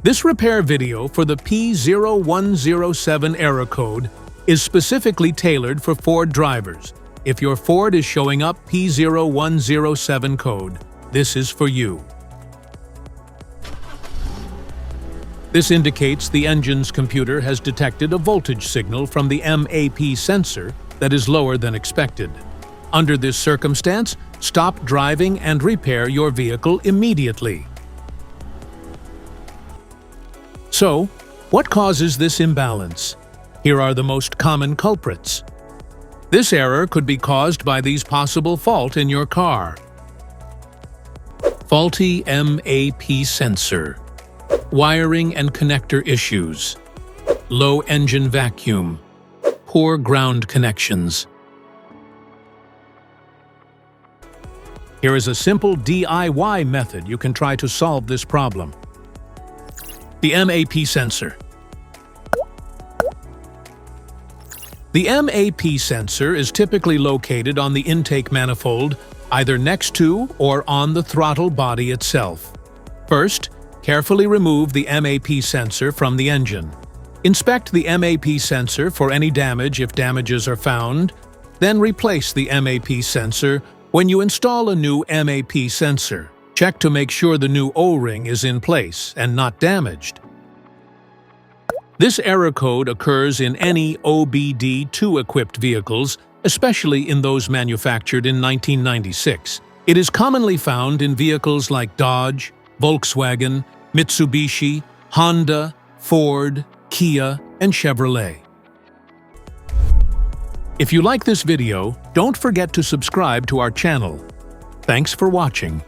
This repair video for the P0107 error code is specifically tailored for Ford drivers. If your Ford is showing up P0107 code, this is for you. This indicates the engine's computer has detected a voltage signal from the MAP sensor that is lower than expected. Under this circumstance, stop driving and repair your vehicle immediately. So, what causes this imbalance? Here are the most common culprits. This error could be caused by these possible faults in your car. Faulty MAP sensor. Wiring and connector issues. Low engine vacuum. Poor ground connections. Here is a simple DIY method you can try to solve this problem. The MAP sensor. The MAP sensor is typically located on the intake manifold, either next to or on the throttle body itself. First, carefully remove the MAP sensor from the engine. Inspect the MAP sensor for any damage if damages are found, then replace the MAP sensor when you install a new MAP sensor. Check to make sure the new O-ring is in place and not damaged. This error code occurs in any OBD2-equipped vehicles, especially in those manufactured in 1996. It is commonly found in vehicles like Dodge, Volkswagen, Mitsubishi, Honda, Ford, Kia, and Chevrolet. If you like this video, don't forget to subscribe to our channel. Thanks for watching.